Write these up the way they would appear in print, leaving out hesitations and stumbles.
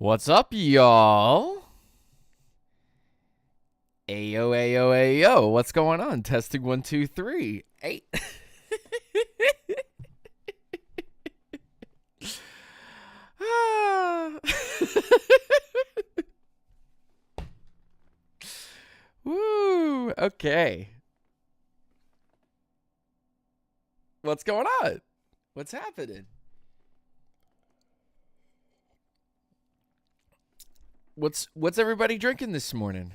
What's up, y'all? Ayo, ayo, ayo. What's going on? Testing 1, 2, 3. Hey. Woo. Okay. What's going on? What's happening? What's everybody drinking this morning?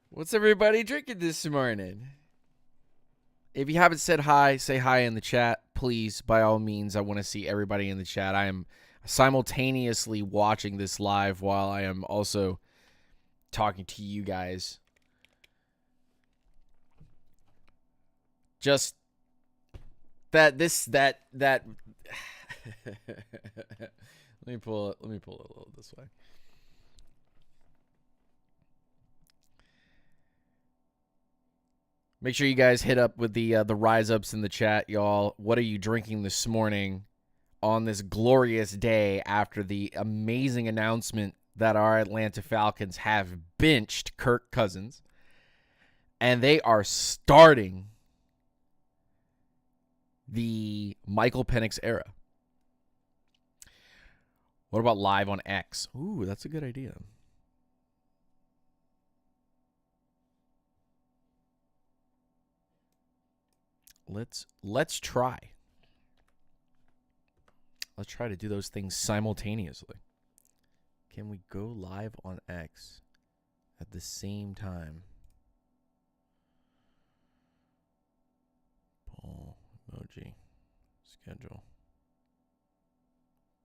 What's everybody drinking this morning? If you haven't said hi, say hi in the chat, please. By all means, I want to see everybody in the chat. I am simultaneously watching this live while I am also talking to you guys. Just that let me pull it a little this way. Make sure you guys hit up with the rise ups in the chat, y'all. What are you drinking this morning on this glorious day after the amazing announcement that our Atlanta Falcons have benched Kirk Cousins and they are starting the Michael Penix era? What about live on X? Ooh, that's a good idea. Let's try. Let's try to do those things simultaneously. Can we go live on X at the same time? Poll, emoji, schedule,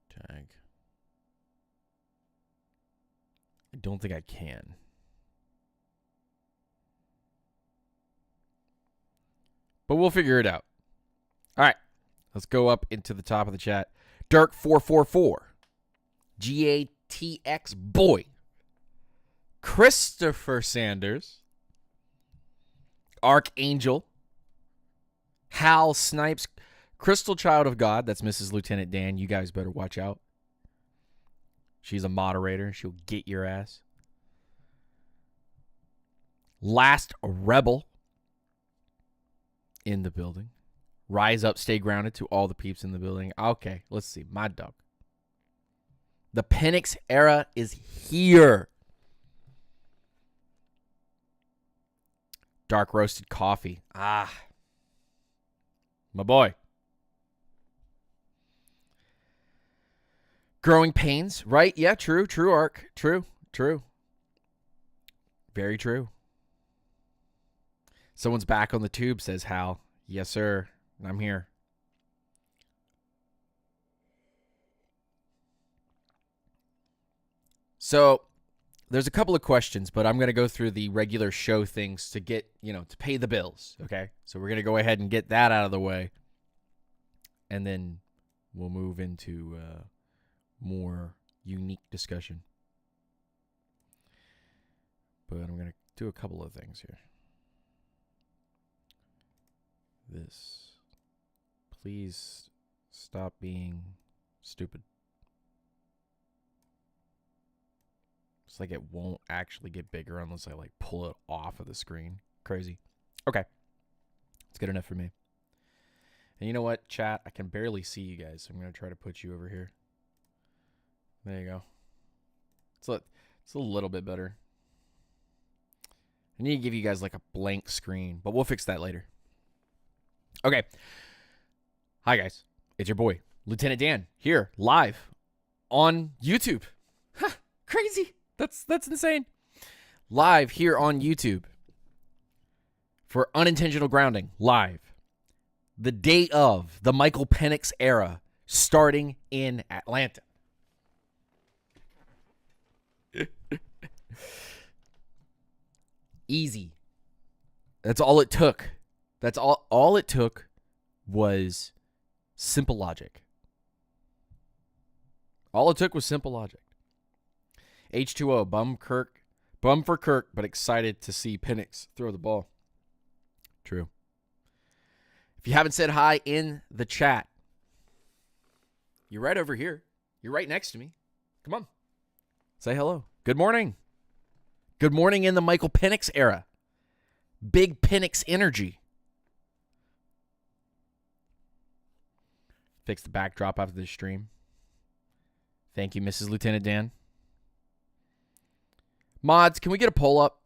tag. I don't think I can. But we'll figure it out. All right. Let's go up into the top of the chat. Dirk444. GATX Boy. Christopher Sanders. Archangel. Hal Snipes. Crystal Child of God. That's Mrs. Lieutenant Dan. You guys better watch out. She's a moderator. She'll get your ass. Last Rebel. In the building. Rise up, stay grounded to all the peeps in the building. Okay, let's see. My dog. The Penix era is here. Dark roasted coffee. Ah. My boy. Growing pains, right? Yeah, true, Ark. True. Very true. Someone's back on the tube, says Hal. Yes, sir. I'm here. So, there's a couple of questions, but I'm going to go through the regular show things to get, to pay the bills, okay? So, we're going to go ahead and get that out of the way. And then we'll move into more unique discussion. But I'm going to do a couple of things here. This. Please stop being stupid. It's like it won't actually get bigger unless I pull it off of the screen. Crazy. Okay. It's good enough for me. And you know what, chat? I can barely see you guys, so I'm going to try to put you over here. There you go. It's a little bit better. I need to give you guys a blank screen, but we'll fix that later. Okay. Hi, guys. It's your boy, Lieutenant Dan, here, live on YouTube. Huh, crazy. That's insane. Live here on YouTube for Unintentional Grounding, live. The day of the Michael Penix era, starting in Atlanta. Easy. That's all it took. That's all it took was simple logic. All it took was simple logic. H2O, bum for Kirk, but excited to see Penix throw the ball. True. If you haven't said hi in the chat, you're right over here. You're right next to me. Come on. Say hello. Good morning. Good morning in the Michael Penix era. Big Penix energy. Fix the backdrop after the stream. Thank you, Mrs. Lieutenant Dan. Mods, can we get a poll up?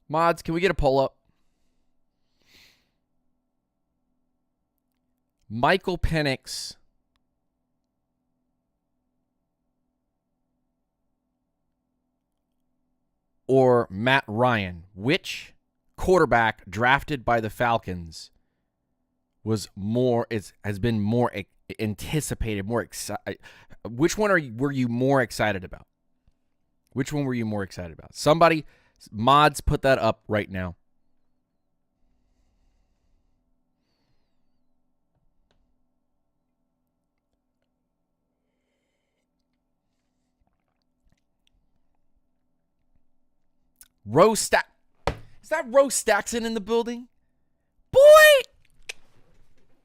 Mods, can we get a poll up? Michael Penix or Matt Ryan, which quarterback drafted by the Falcons has been more anticipated, more excited? Which one were you more excited about? Which one were you more excited about? Somebody, mods, put that up right now. Is that Rose Staxon in the building? Boy!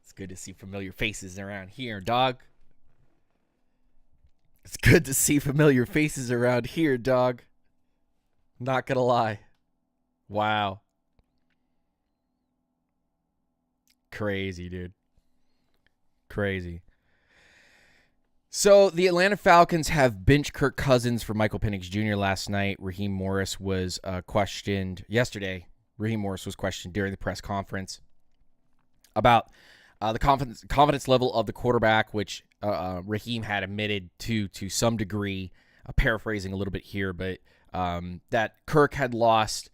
It's good to see familiar faces around here, dog. It's good to see familiar faces around here, dog. Not gonna lie. Wow. Crazy, dude. Crazy. So the Atlanta Falcons have benched Kirk Cousins for Michael Penix Jr. last night. Raheem Morris was questioned yesterday. Raheem Morris was questioned during the press conference about the confidence level of the quarterback, which Raheem had admitted to some degree, paraphrasing a little bit here, but that Kirk had lost,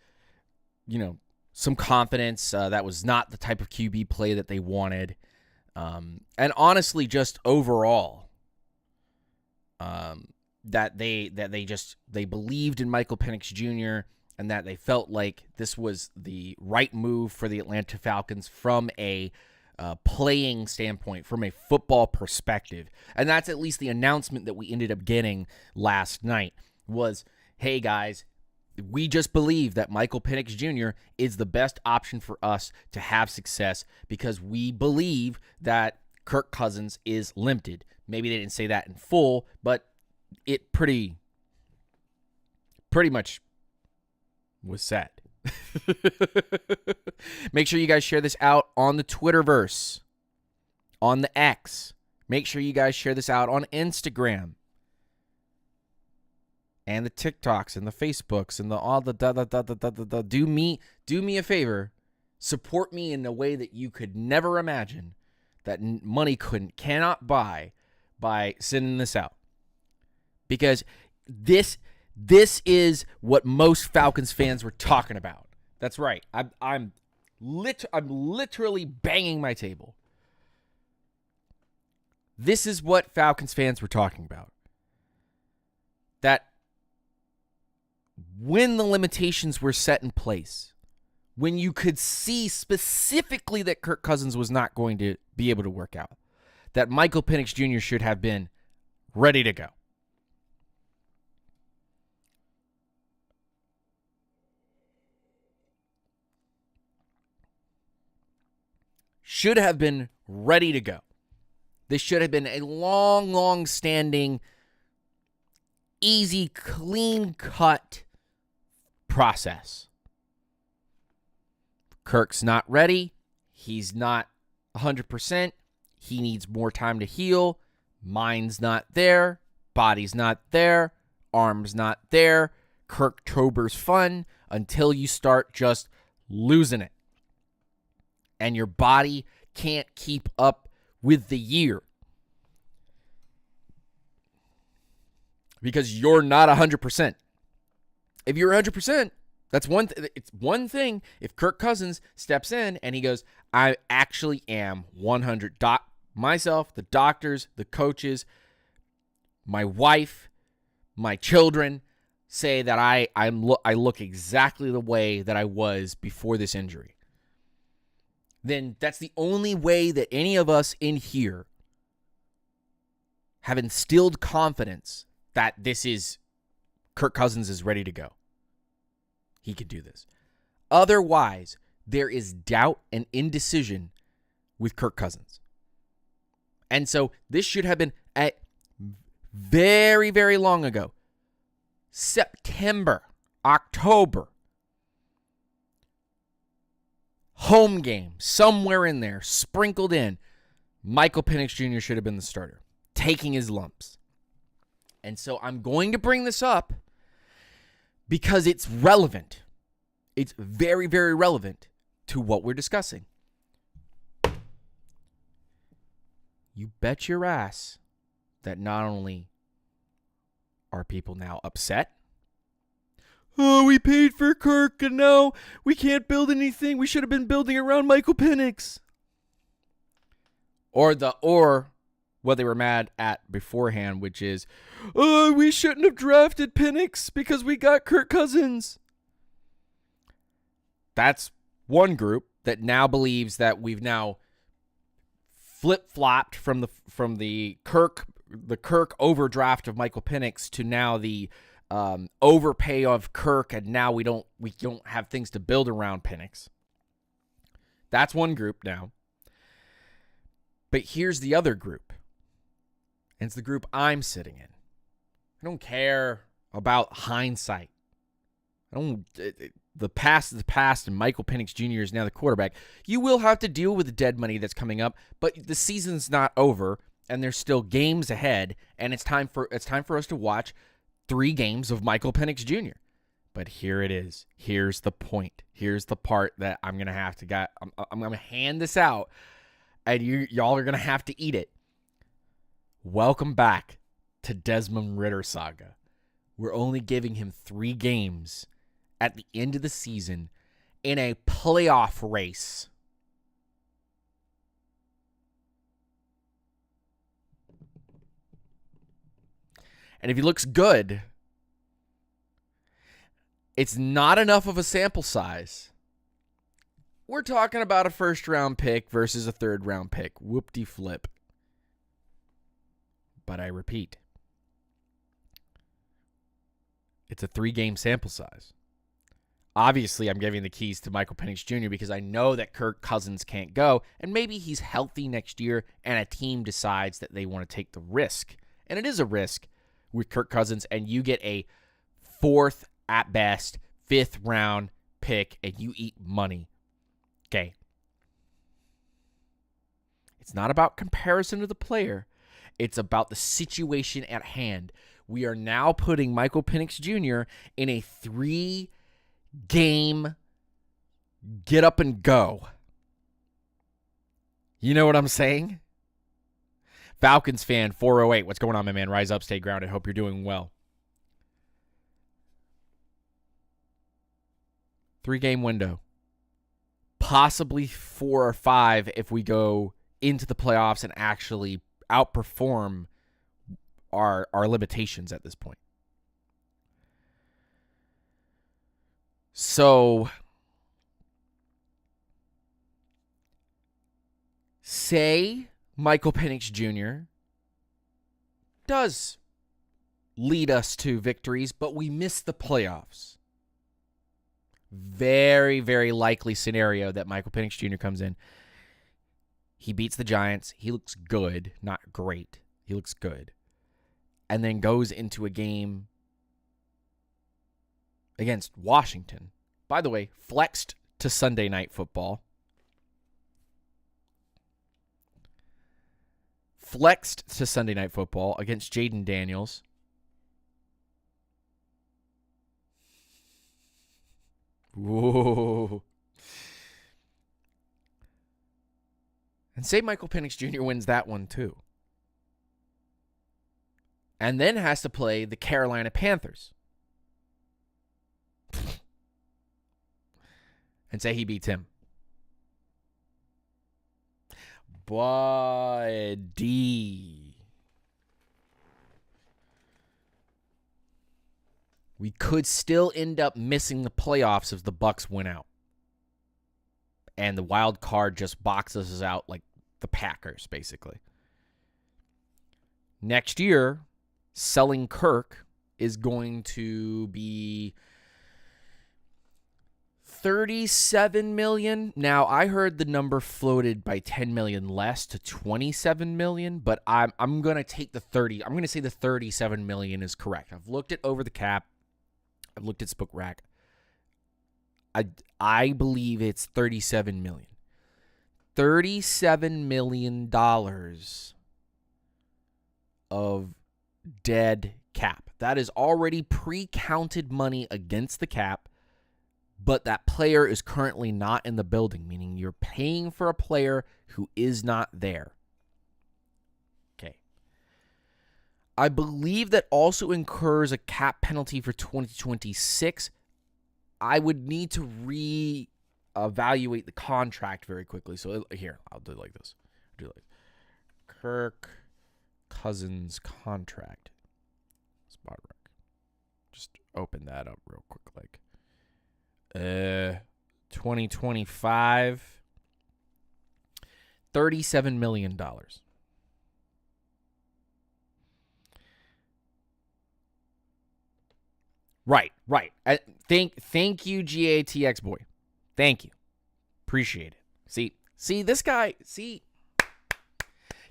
some confidence. That was not the type of QB play that they wanted. And honestly, just overall, that they believed in Michael Penix Jr. and that they felt like this was the right move for the Atlanta Falcons from a playing standpoint, from a football perspective. And that's at least the announcement that we ended up getting last night was, hey guys, we just believe that Michael Penix Jr. is the best option for us to have success because we believe that Kirk Cousins is limited. Maybe they didn't say that in full, but it pretty much was said. Make sure you guys share this out on the Twitterverse, on the X. Make sure you guys share this out on Instagram and the TikToks and the Facebooks and all the do me a favor, support me in a way that you could never imagine, that money cannot buy, by sending this out. Because this is what most Falcons fans were talking about. That's right. I'm literally banging my table. This is what Falcons fans were talking about. That when the limitations were set in place, when you could see specifically that Kirk Cousins was not going to be able to work out, that Michael Penix Jr. should have been ready to go. Should have been ready to go. This should have been a long standing, easy, clean-cut process. Kirk's not ready. He's not 100%. He needs more time to heal. Mind's not there. Body's not there. Arm's not there. Kirktober's fun until you start just losing it. And your body can't keep up with the year. Because you're not 100%. If you're 100%, that's it's one thing if Kirk Cousins steps in and he goes, I actually am 100. Myself, the doctors, the coaches, my wife, my children say that I look exactly the way that I was before this injury. Then that's the only way that any of us in here have instilled confidence that this is Kirk Cousins is ready to go. He could do this. Otherwise, there is doubt and indecision with Kirk Cousins. And so this should have been at very, very long ago. September, October. Home game, somewhere in there, sprinkled in. Michael Penix Jr. should have been the starter, taking his lumps. And so I'm going to bring this up because it's relevant. It's very, very relevant to what we're discussing. You bet your ass that not only are people now upset, oh, we paid for Kirk and now we can't build anything. We should have been building around Michael Penix. Or what they were mad at beforehand, which is, oh, we shouldn't have drafted Penix because we got Kirk Cousins. That's one group that now believes that we've now flip-flopped from the Kirk overdraft of Michael Penix to now the overpay of Kirk, and now we don't have things to build around Penix. That's one group now. But here's the other group. And it's the group I'm sitting in. I don't care about hindsight. The past is the past, and Michael Penix Jr. is now the quarterback. You will have to deal with the dead money that's coming up, but the season's not over, and there's still games ahead, and it's time for us to watch 3 games of Michael Penix Jr. But here it is. Here's the point. Here's the part that I'm gonna have to I'm gonna hand this out, and y'all are gonna have to eat it. Welcome back to Desmond Ridder saga. We're only giving him 3 games at the end of the season in a playoff race. And if he looks good, it's not enough of a sample size. We're talking about a first-round pick versus a third-round pick. Whoop-de-flip. But I repeat, it's a 3-game sample size. Obviously, I'm giving the keys to Michael Penix Jr. because I know that Kirk Cousins can't go, and maybe he's healthy next year, and a team decides that they want to take the risk. And it is a risk with Kirk Cousins, and you get a 4th, at best, 5th round pick, and you eat money. Okay. It's not about comparison to the player. It's about the situation at hand. We are now putting Michael Penix Jr. in a 3-game get up and go. You know what I'm saying? Falcons fan 408. What's going on, my man? Rise up, stay grounded. Hope you're doing well. 3-game window. Possibly 4 or 5 if we go into the playoffs and actually outperform our limitations at this point. So, say Michael Penix Jr. does lead us to victories, but we miss the playoffs. Very, very likely scenario that Michael Penix Jr. comes in. He beats the Giants. He looks good, not great. He looks good. And then goes into a game against Washington. By the way, flexed to Sunday Night Football. Flexed to Sunday Night Football against Jaden Daniels. Whoa. And say Michael Penix Jr. wins that one too. And then has to play the Carolina Panthers. And say he beats him. Buddy. We could still end up missing the playoffs if the Bucs win out. And the wild card just boxes us out like the Packers, basically. Next year, selling Kirk is going to be $37 million. Now, I heard the number floated by $10 million less to $27 million, but I'm going to take the 30. I'm going to say the $37 million is correct. I've looked at Over the Cap. I've looked at Spook Rack. I believe it's $37 million. $37 million of dead cap. That is already pre-counted money against the cap, but that player is currently not in the building, meaning you're paying for a player who is not there. Okay. I believe that also incurs a cap penalty for 2026. I would need to re-evaluate the contract very quickly. So here, I'll do it like this. I'll do it like Kirk Cousins contract. Spot rec. Just open that up real quick, like 2025, $37 million. Right. Thank you, GATX boy. Thank you. Appreciate it. See this guy.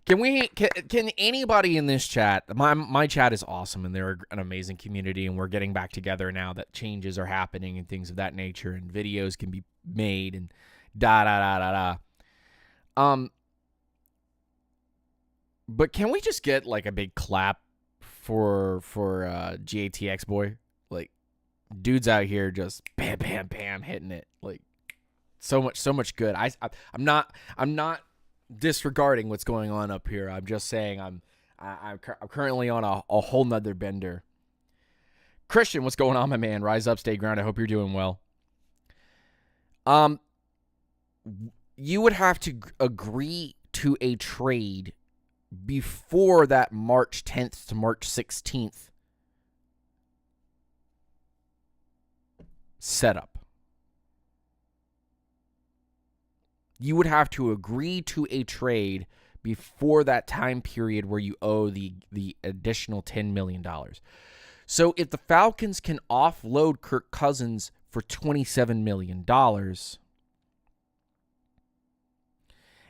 Can anybody in this chat? My chat is awesome, and they're an amazing community, and we're getting back together now that changes are happening and things of that nature, and videos can be made and But can we just get like a big clap for GATX boy? Like, dude's out here just bam bam bam hitting it, like so much good. I'm not disregarding what's going on up here. I'm just saying I'm currently on a whole nother bender. Christian, what's going on, my man? Rise up, stay grounded. I hope you're doing well. You would have to agree to a trade before that March 10th to March 16th setup. You would have to agree to a trade before that time period where you owe the additional $10 million. So if the Falcons can offload Kirk Cousins for $27 million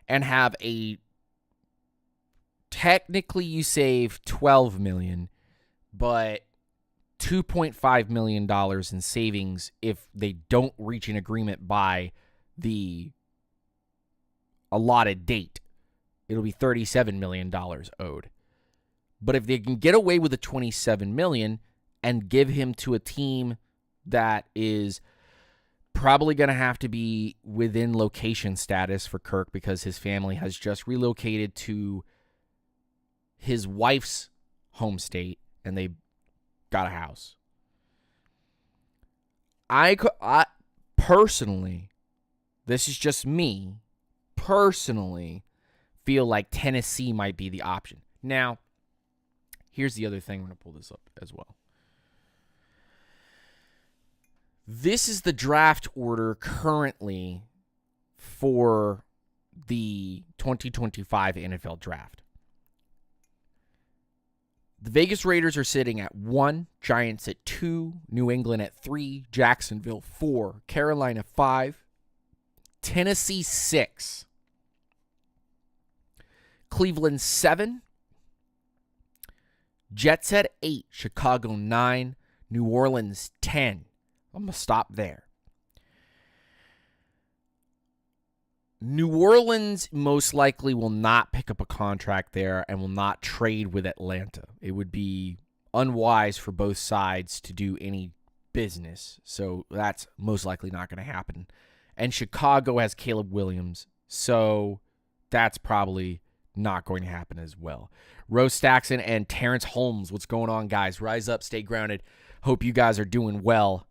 and have technically you save $12 million, but $2.5 million in savings if they don't reach an agreement by the allotted date. It'll be $37 million owed. But if they can get away with the $27 million and give him to a team that is probably going to have to be within location status for Kirk because his family has just relocated to his wife's home state and they got a house. I personally, this is just me, personally feel like Tennessee might be the option. Now, here's the other thing. I'm going to pull this up as well. This is the draft order currently for the 2025 NFL draft. The Vegas Raiders are sitting at 1, Giants at 2, New England at 3, Jacksonville 4, Carolina 5, Tennessee 6, Cleveland 7, Jets at 8, Chicago 9, New Orleans 10. I'm going to stop there. New Orleans most likely will not pick up a contract there and will not trade with Atlanta. It would be unwise for both sides to do any business, so that's most likely not going to happen. And Chicago has Caleb Williams, so that's probably not going to happen as well. Rose Stackson and Terrence Holmes, what's going on, guys? Rise up, stay grounded. Hope you guys are doing well.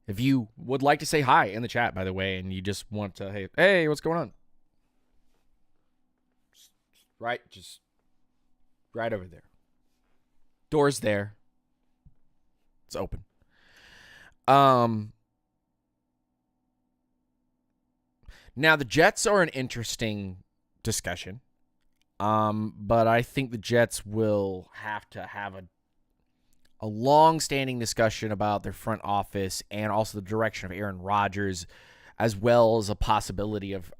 If you would like to say hi in the chat, by the way, and you just want to, hey, what's going on? Just right over there. Door's there. It's open. Now, the Jets are an interesting discussion, but I think the Jets will have to have a long-standing discussion about their front office and also the direction of Aaron Rodgers, as well as a possibility of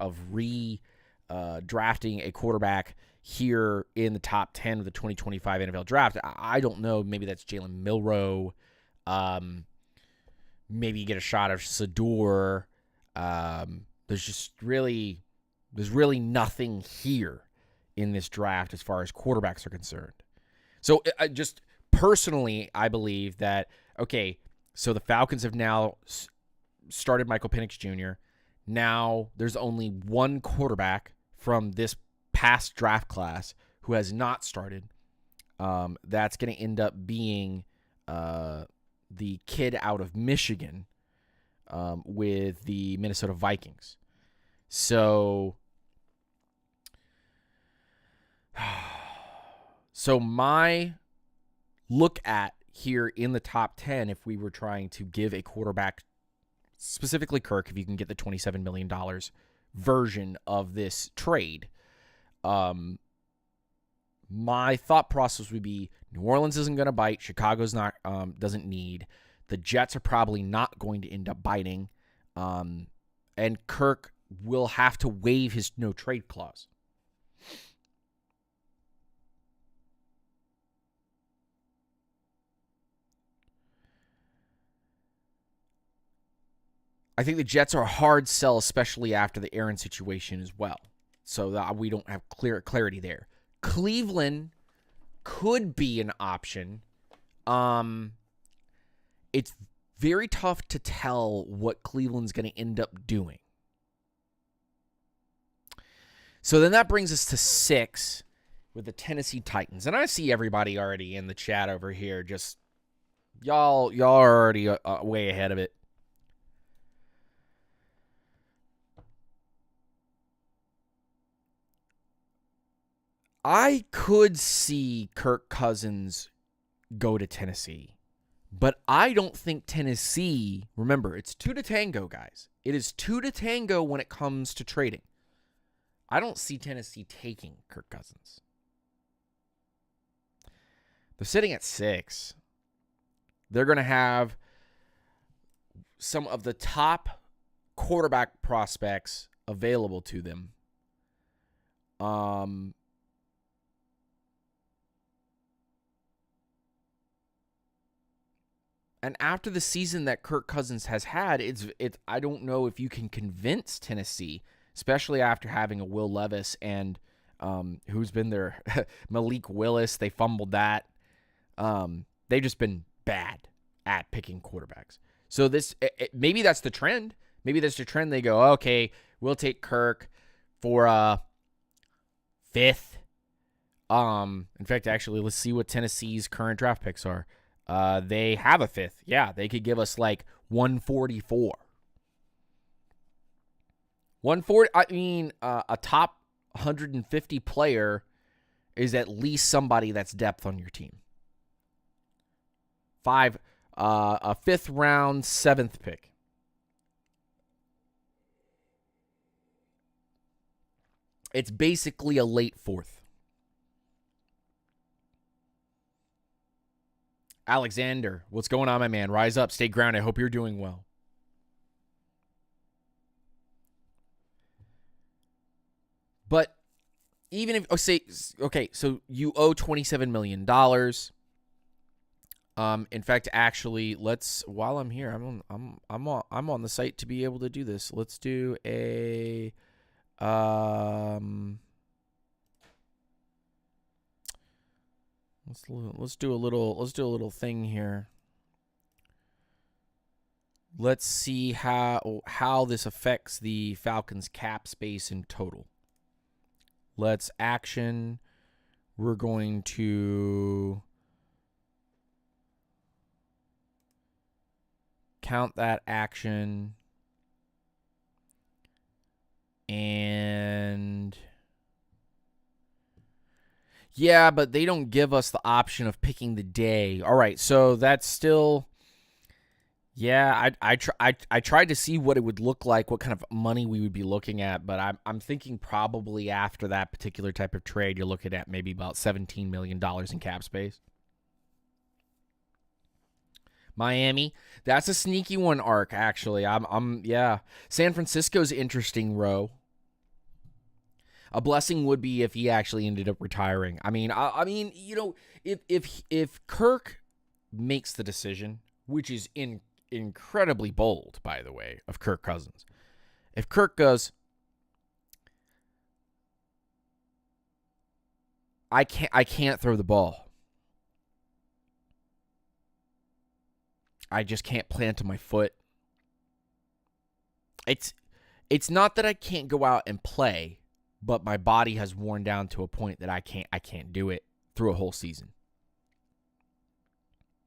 drafting a quarterback here in the top 10 of the 2025 NFL draft. I don't know. Maybe that's Jalen Milroe. Maybe you get a shot of Sador. There's really nothing here in this draft as far as quarterbacks are concerned. So just personally, I believe that, okay, so the Falcons have now started Michael Penix Jr. Now there's only one quarterback from this past draft class who has not started. That's going to end up being the kid out of Michigan with the Minnesota Vikings. So my look at here in the top 10, if we were trying to give a quarterback, specifically Kirk, if you can get the $27 million version of this trade, my thought process would be New Orleans isn't going to bite. Chicago's not doesn't need. The Jets are probably not going to end up biting. And Kirk will have to waive his no trade clause. I think the Jets are a hard sell, especially after the Aaron situation as well. So that we don't have clarity there. Cleveland could be an option. It's very tough to tell what Cleveland's going to end up doing. So then that brings us to 6 with the Tennessee Titans. And I see everybody already in the chat over here. Just y'all are already way ahead of it. I could see Kirk Cousins go to Tennessee, but I don't think Tennessee, remember, it's 2 to tango, guys. It is 2 to tango when it comes to trading. I don't see Tennessee taking Kirk Cousins. They're sitting at 6. They're going to have some of the top quarterback prospects available to them. And after the season that Kirk Cousins has had, it's I don't know if you can convince Tennessee, especially after having a Will Levis and who's been there, Malik Willis. They fumbled that. They've just been bad at picking quarterbacks. So maybe that's the trend. Maybe that's the trend. They go, okay, we'll take Kirk for 5th. In fact, actually, let's see what Tennessee's current draft picks are. They have a 5th. Yeah, they could give us like 144. 140. I mean, a top 150 player is at least somebody that's depth on your team. A 5th round, 7th pick. It's basically a late 4th. Alexander, what's going on, my man? Rise up, stay grounded. I hope you're doing well. But even if, okay, so you owe $27 million. In fact, actually, while I'm here, I'm on the site to be able to do this. Let's do a, Let's do a little thing here. Let's see how this affects the Falcons cap space in total. Let's action. We're going to count that action. And yeah, but they don't give us the option of picking the day. All right, so that's still, yeah. I tried to see what it would look like, what kind of money we would be looking at, but I'm thinking probably after that particular type of trade, you're looking at maybe about $17 million in cap space. Miami, that's a sneaky one, Arc, actually. Yeah. San Francisco's interesting, Ro. A blessing would be if he actually ended up retiring. I mean, if Kirk makes the decision, which is incredibly bold, by the way, of Kirk Cousins. If Kirk goes, I can't throw the ball. I just can't plant my foot. It's not that I can't go out and play, but my body has worn down to a point that I can't do it through a whole season.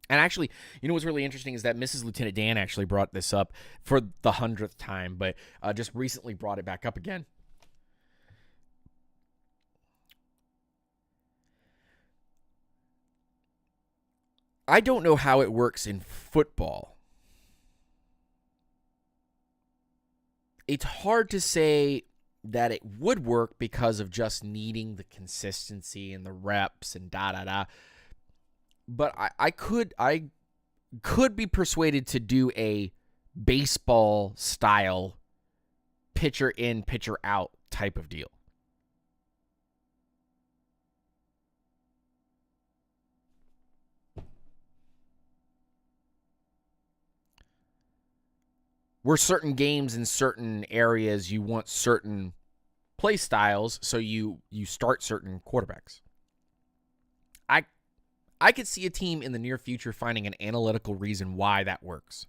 And actually, what's really interesting is that Mrs. Lieutenant Dan actually brought this up for the 100th time, but just recently brought it back up again. I don't know how it works in football. It's hard to say that it would work because of just needing the consistency and the reps and da-da-da. But I could be persuaded to do a baseball style pitcher in, pitcher out type of deal. Where certain games in certain areas you want certain play styles, so you start certain quarterbacks. I could see a team in the near future finding an analytical reason why that works.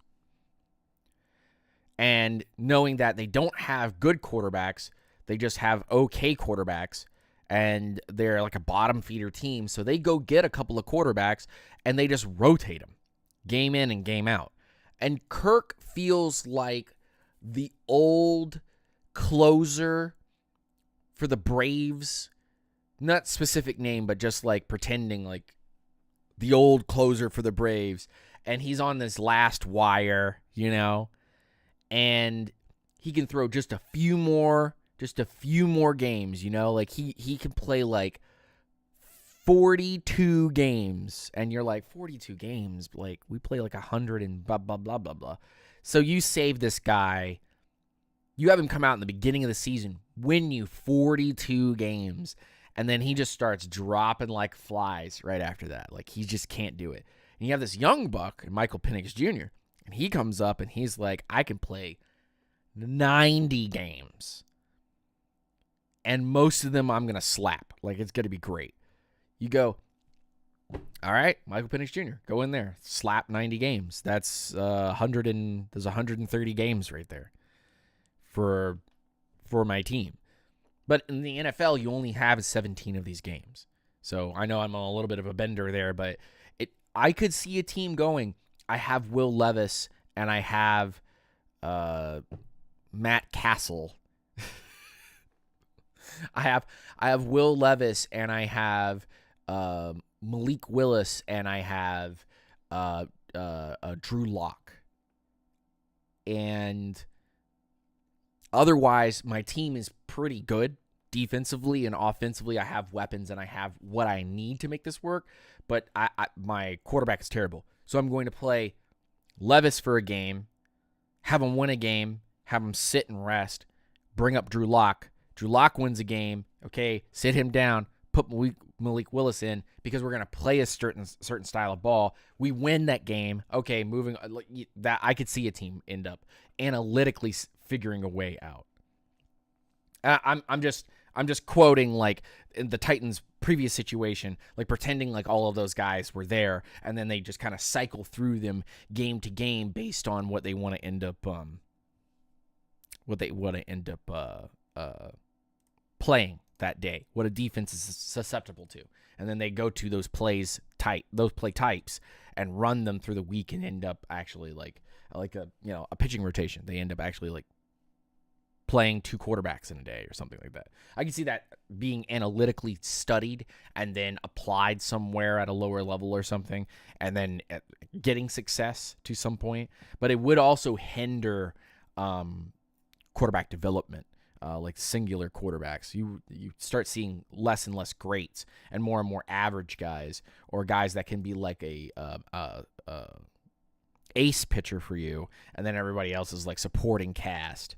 And knowing that they don't have good quarterbacks, they just have okay quarterbacks, and they're like a bottom feeder team, so they go get a couple of quarterbacks, and they just rotate them, game in and game out. And Kirk feels like the old closer for the Braves, not specific name, but just like pretending like the old closer for the Braves, and he's on this last wire, and he can throw just a few more games, like he can play like 42 games, and you're like, 42 games, like we play like 100 and blah blah blah blah blah. So you save this guy, you have him come out in the beginning of the season, win you 42 games, and then he just starts dropping like flies right after that. Like, he just can't do it. And you have this young buck, Michael Penix Jr., and he comes up and he's like, I can play 90 games. And most of them I'm going to slap. Like, it's going to be great. You go, all right, Michael Penix Jr., go in there, slap 90 games. That's there's 130 games right there for my team. But in the NFL, you only have 17 of these games. So I know I'm a little bit of a bender there, but I could see a team going, I have Will Levis and I have Matt Castle. I have Will Levis and I have Malik Willis and I have Drew Lock. And otherwise, my team is pretty good defensively and offensively. I have weapons and I have what I need to make this work, but my quarterback is terrible. So I'm going to play Levis for a game, have him win a game, have him sit and rest, bring up Drew Lock. Drew Lock wins a game. Okay, sit him down, put Malik Willis in because we're going to play a certain style of ball. We win that game. Okay, moving that, I could see a team end up analytically figuring a way out. I'm just quoting like in the Titans' previous situation, like pretending like all of those guys were there, and then they just kind of cycle through them game to game based on what they want to end up playing that day, what a defense is susceptible to, and then they go to those play types and run them through the week and end up actually like a pitching rotation. They end up actually like playing two quarterbacks in a day or something like that. I can see that being analytically studied and then applied somewhere at a lower level or something, and then getting success to some point. But it would also hinder quarterback development, like singular quarterbacks. You start seeing less and less greats and more average guys, or guys that can be like a ace pitcher for you, and then everybody else is like supporting cast,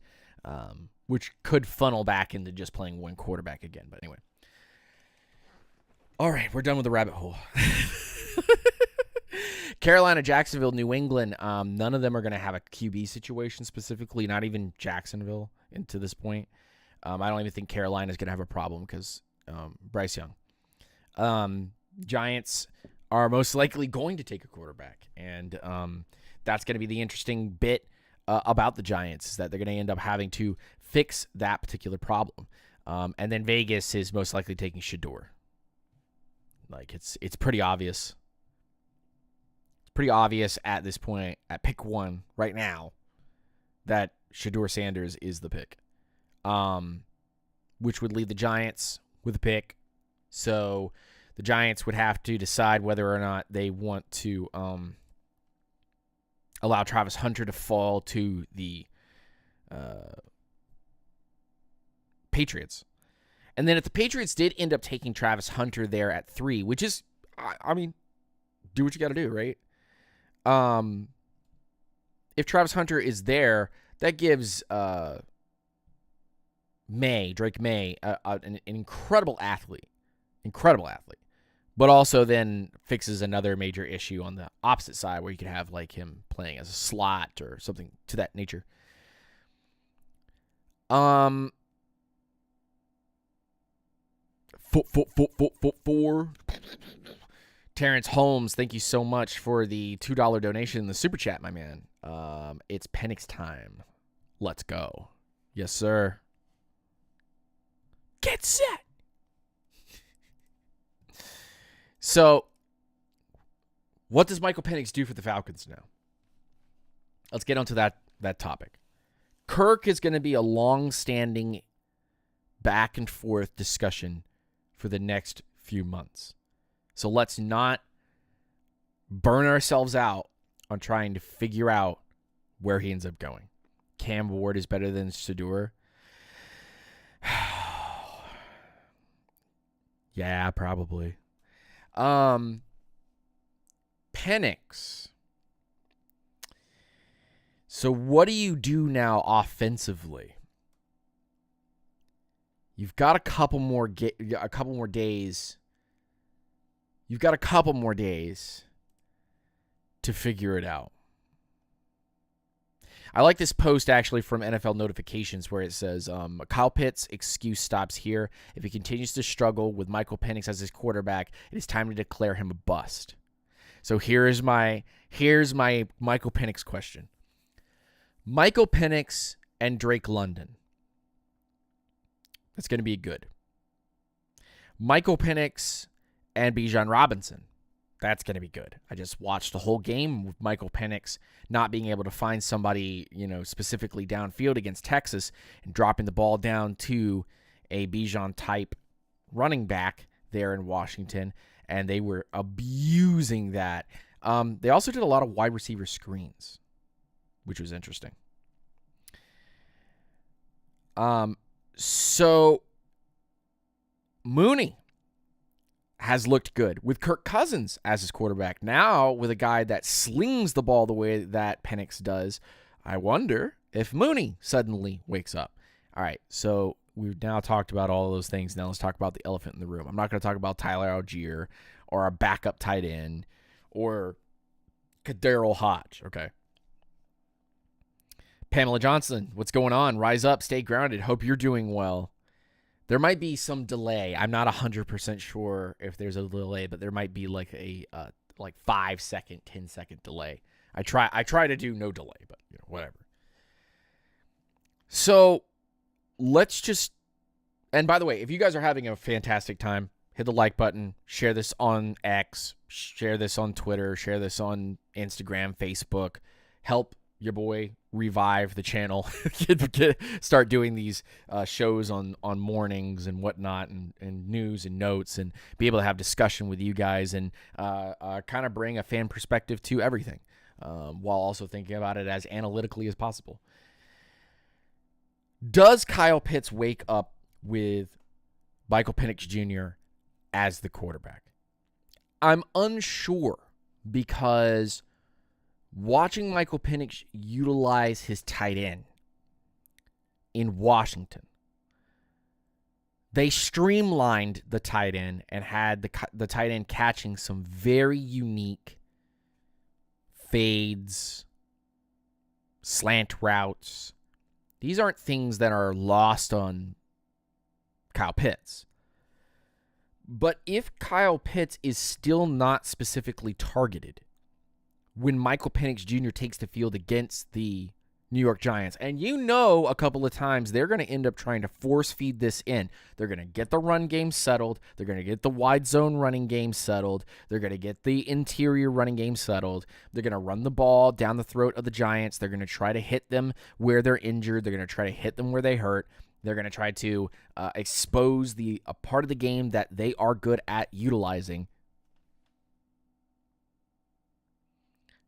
which could funnel back into just playing one quarterback again. But anyway. All right, we're done with the rabbit hole. Carolina, Jacksonville, New England, none of them are going to have a QB situation specifically, not even Jacksonville to this point. I don't even think Carolina is going to have a problem because Bryce Young. Giants are most likely going to take a quarterback, and that's going to be the interesting bit about the Giants, is that they're going to end up having to fix that particular problem. And then Vegas is most likely taking Shador. Like, it's pretty obvious. It's pretty obvious at this point, at pick 1 right now, that Shador Sanders is the pick, which would leave the Giants with a pick. So the Giants would have to decide whether or not they want to allow Travis Hunter to fall to the Patriots. And then if the Patriots did end up taking Travis Hunter there at 3, which is, I mean, do what you got to do, right? If Travis Hunter is there, that gives Drake May, an incredible athlete, but also then fixes another major issue on the opposite side where you could have like him playing as a slot or something to that nature. Four. Terrence Holmes, thank you so much for the $2 donation in the super chat, my man. It's Penix time. Let's go. Yes, sir. Get set. So, what does Michael Penix do for the Falcons now? Let's get onto that topic. Kirk is going to be a long-standing back and forth discussion for the next few months. So let's not burn ourselves out on trying to figure out where he ends up going. Cam Ward is better than Shador. Yeah, probably. Penix. So what do you do now offensively? You've got a couple more days. You've got a couple more days to figure it out. I like this post actually from NFL Notifications where it says, Kyle Pitts' excuse stops here. If he continues to struggle with Michael Penix as his quarterback, it is time to declare him a bust. So here's my Michael Penix question. Michael Penix and Drake London. That's going to be good. Michael Penix and Bijan Robinson. That's going to be good. I just watched the whole game with Michael Penix not being able to find somebody, specifically downfield against Texas and dropping the ball down to a Bijan type running back there in Washington, and they were abusing that. They also did a lot of wide receiver screens, which was interesting. So Mooney has looked good with Kirk Cousins as his quarterback. Now with a guy that slings the ball the way that Penix does, I wonder if Mooney suddenly wakes up. All right, so we've now talked about all of those things. Now let's talk about the elephant in the room. I'm not going to talk about Tyler Algier or our backup tight end or Kadarrell Hodge, okay? Pamela Johnson, what's going on? Rise up, stay grounded. Hope you're doing well. There might be some delay. I'm not 100% sure if there's a delay, but there might be like a 5-second, 10-second delay. I try to do no delay, but whatever. So let's just, and by the way, if you guys are having a fantastic time, hit the like button, share this on X, share this on Twitter, share this on Instagram, Facebook. Help your boy revive the channel, start doing these shows on mornings and whatnot, and news and notes, and be able to have discussion with you guys, and kind of bring a fan perspective to everything, while also thinking about it as analytically as possible. Does Kyle Pitts wake up with Michael Penix Jr. as the quarterback? I'm unsure, because watching Michael Penix utilize his tight end in Washington. They streamlined the tight end and had the tight end catching some very unique fades, slant routes. These aren't things that are lost on Kyle Pitts. But if Kyle Pitts is still not specifically targeted when Michael Penix Jr. takes the field against the New York Giants, and a couple of times they're going to end up trying to force feed this in. They're going to get the run game settled. They're going to get the wide zone running game settled. They're going to get the interior running game settled. They're going to run the ball down the throat of the Giants. They're going to try to hit them where they're injured. They're going to try to hit them where they hurt. They're going to try to expose a part of the game that they are good at utilizing.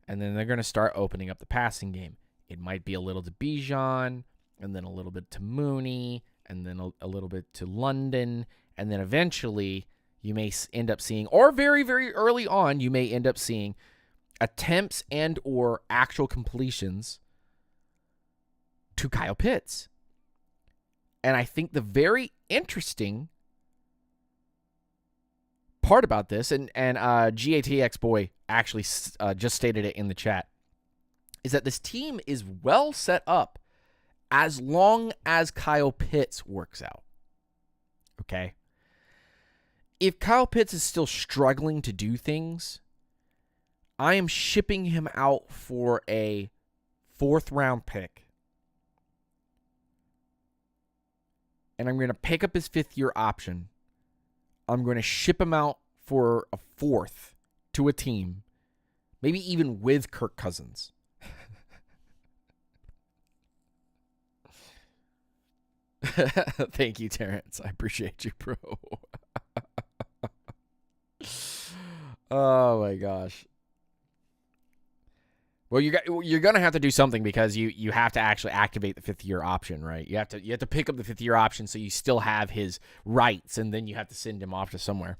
And then they're going to start opening up the passing game. It might be a little to Bijan, and then a little bit to Mooney, and then a little bit to London, and then eventually you may end up seeing, or very, very early on, you may end up seeing attempts and or actual completions to Kyle Pitts. And I think the very interesting part about this, and GATX boy actually just stated it in the chat, is that this team is well set up as long as Kyle Pitts works out. Okay? If Kyle Pitts is still struggling to do things, I am shipping him out for a 4th-round pick. And I'm going to pick up his 5th-year option. I'm going to ship him out for a 4th to a team, maybe even with Kirk Cousins. Thank you, Terrence. I appreciate you, bro. Oh my gosh. Well, you're gonna have to do something because you have to actually activate the 5th-year option, right? You have to pick up the 5th-year option so you still have his rights, and then you have to send him off to somewhere.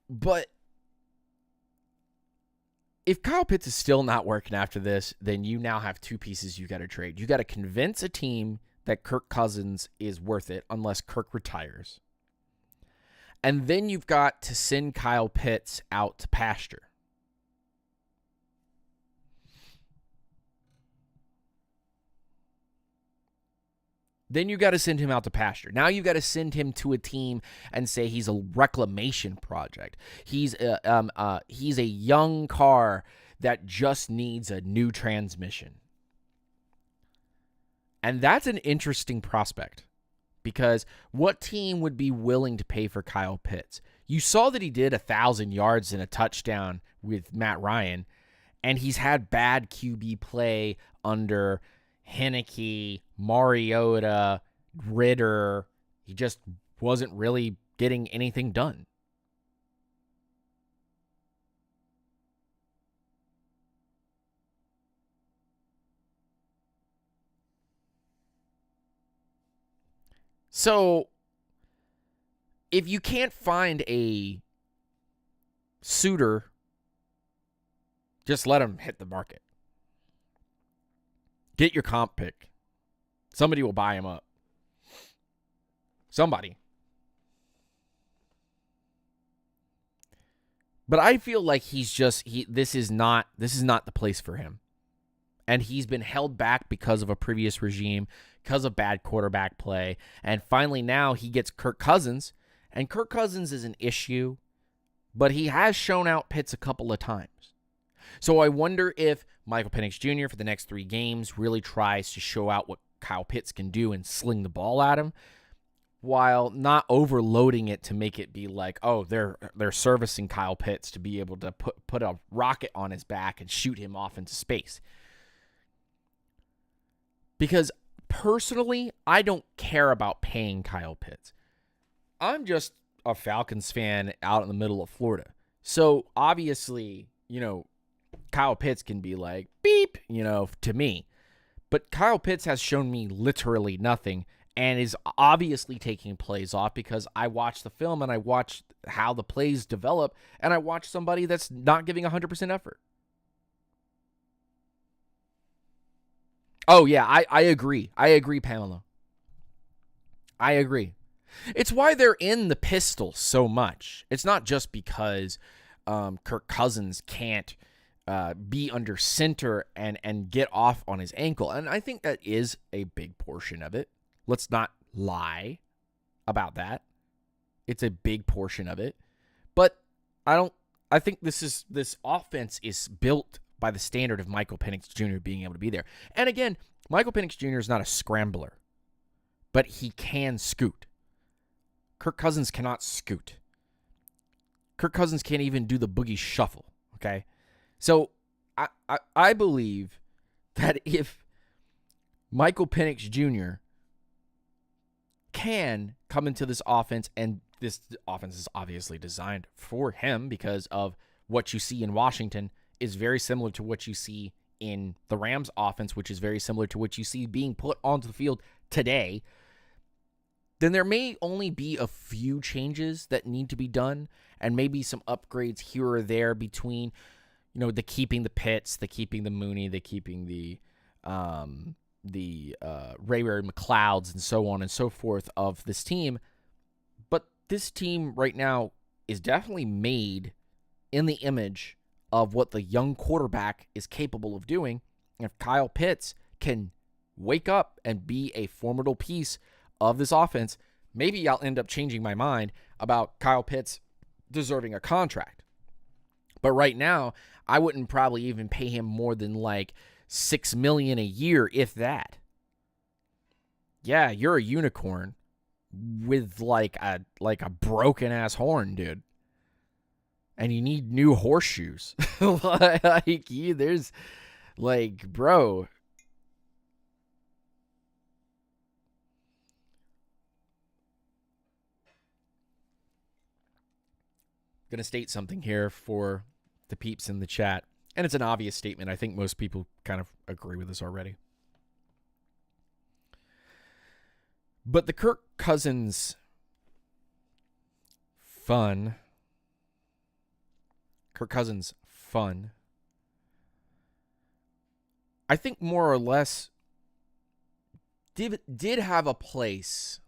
But if Kyle Pitts is still not working after this, then you now have 2 pieces you got to trade. You got to convince a team that Kirk Cousins is worth it unless Kirk retires. And then you've got to send Kyle Pitts out to pasture. Then you got to send him out to pasture. Now you got to send him to a team and say he's a reclamation project. He's a young car that just needs a new transmission. And that's an interesting prospect because what team would be willing to pay for Kyle Pitts? You saw that he did 1,000 yards and a touchdown with Matt Ryan, and he's had bad QB play under Heineke, Mariota, Ritter. He just wasn't really getting anything done. So, if you can't find a suitor, just let him hit the market. Get your comp pick. Somebody will buy him up. Somebody. But I feel like this is not the place for him. And he's been held back because of a previous regime, because of bad quarterback play. And finally now he gets Kirk Cousins. And Kirk Cousins is an issue, but he has shown out Pitts a couple of times. So I wonder if Michael Penix Jr. for the next 3 games really tries to show out what Kyle Pitts can do and sling the ball at him while not overloading it to make it be like, oh, they're servicing Kyle Pitts to be able to put a rocket on his back and shoot him off into space. Because personally, I don't care about paying Kyle Pitts. I'm just a Falcons fan out in the middle of Florida. So obviously, Kyle Pitts can be like, beep, to me. But Kyle Pitts has shown me literally nothing and is obviously taking plays off because I watched the film and I watched how the plays develop, and I watched somebody that's not giving 100% effort. Oh, yeah, I agree. I agree, Pamela. I agree. It's why they're in the pistol so much. It's not just because Kirk Cousins can't be under center and get off on his ankle. And I think that is a big portion of it. Let's not lie about that. It's a big portion of it. But I think this offense is built by the standard of Michael Penix Jr. being able to be there. And again, Michael Penix Jr. is not a scrambler, but he can scoot. Kirk Cousins cannot scoot. Kirk Cousins can't even do the boogie shuffle, okay? So I believe that if Michael Penix Jr. can come into this offense, and this offense is obviously designed for him because of what you see in Washington is very similar to what you see in the Rams offense, which is very similar to what you see being put onto the field today, then there may only be a few changes that need to be done and maybe some upgrades here or there between, the keeping the Pitts, the keeping the Mooney, the keeping the Ray McLeods and so on and so forth of this team. But this team right now is definitely made in the image of what the young quarterback is capable of doing. And if Kyle Pitts can wake up and be a formidable piece of this offense, maybe I'll end up changing my mind about Kyle Pitts deserving a contract. But right now, I wouldn't probably even pay him more than like $6 million a year, if that. Yeah, you're a unicorn with like a broken ass horn, dude. And you need new horseshoes. There's bro. Going to state something here for the peeps in the chat. And it's an obvious statement. I think most people kind of agree with this already. But the Kirk Cousins fun, I think more or less did have a place.